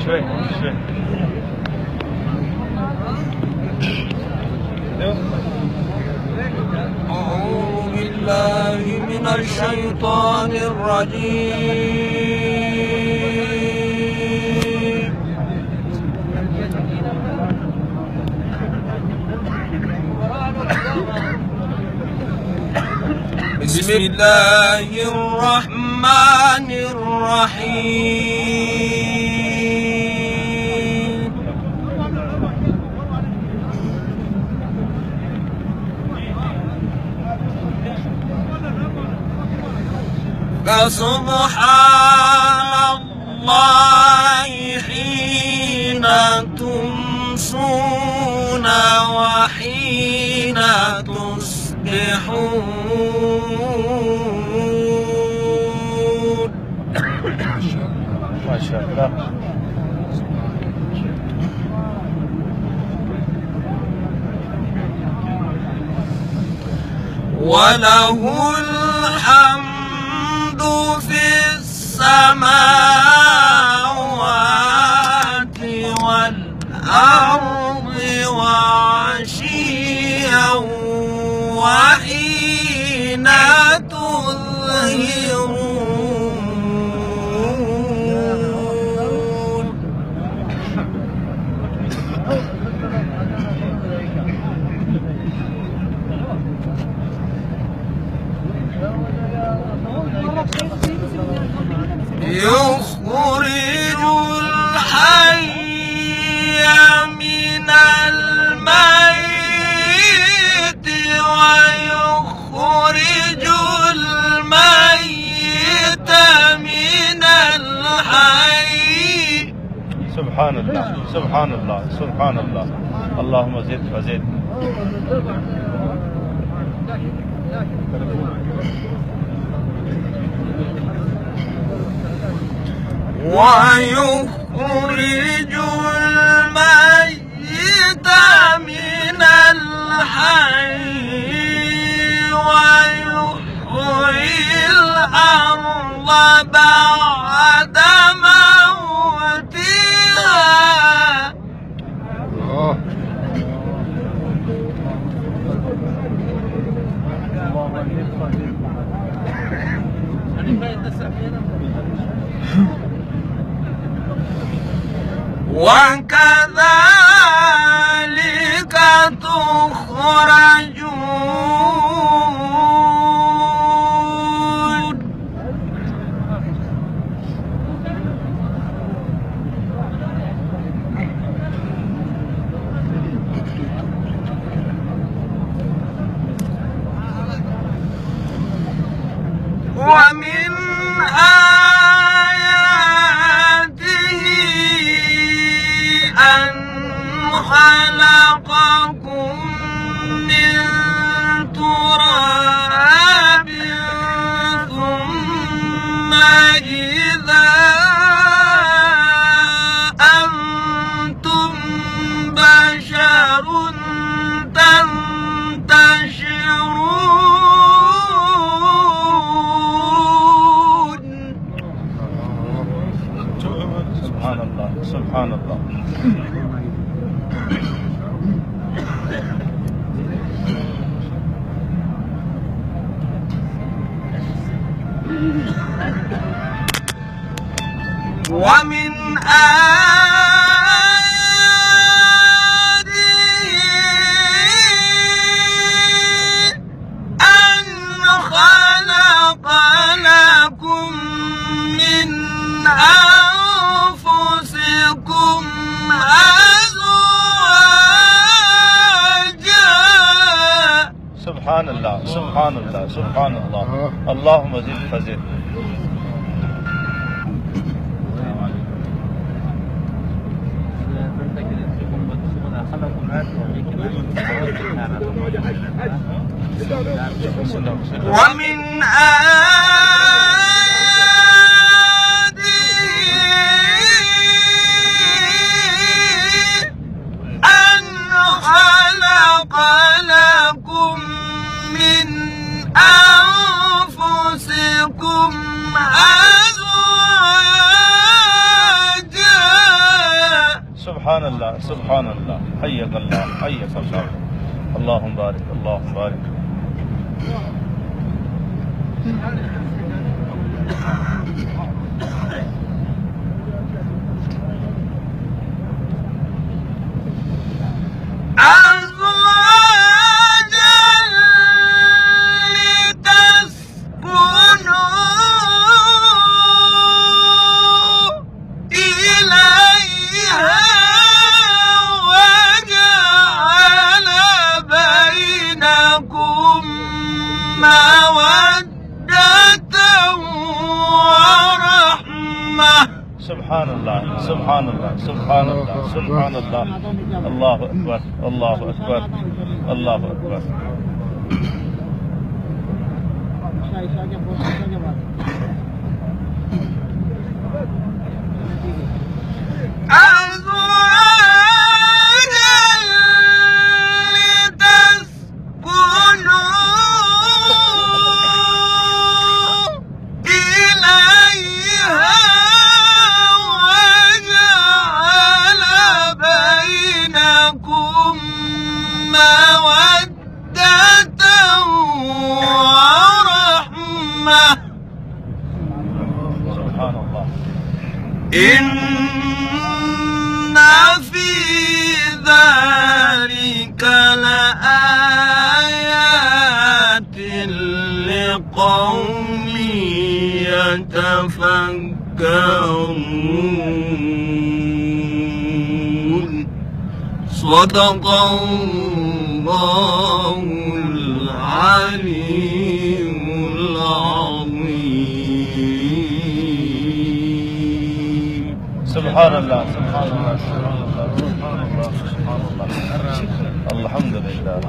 شوي أعوذ بالله من الشيطان الرجيم. بسم الله الرحمن الرحيم. فسبحان الله حين تمسون وحين تصبحون. ما شاء الله. وله الحمد في السماوات والأرض وعشيا وحين تظهرون. يخرج الحي من الميت ويخرج الميت من الحي. سبحان الله سبحان الله سبحان الله. اللهم زد وزد. ويخرج الميت من الحي ويحيي الأرض بعد موتها. وكذلك تخرجون. ومن آياته أن خلقكم من تراب ثم إذا أنتم بشر تنتشرون. سبحان الله سبحان الله. ومن آياته أن خلق لكم من أنفسكم أزواجا. سبحان الله سبحان الله سبحان الله. اللهم زد فزد. ومن آياته أن خلق لكم من أنفسكم أزواجا سبحان الله سبحان الله. حيك الله حيك الله. اللهم بارك اللهم بارك. سبحان الله سبحان الله سبحان الله سبحان الله. الله أكبر الله أكبر الله أكبر. سبحان الله. إن في ذلك لآيات لقوم يتفكرون. صدق الله العلي العظيم. سبحان الله سبحان الله سبحان الله سبحان الله. الحمد لله.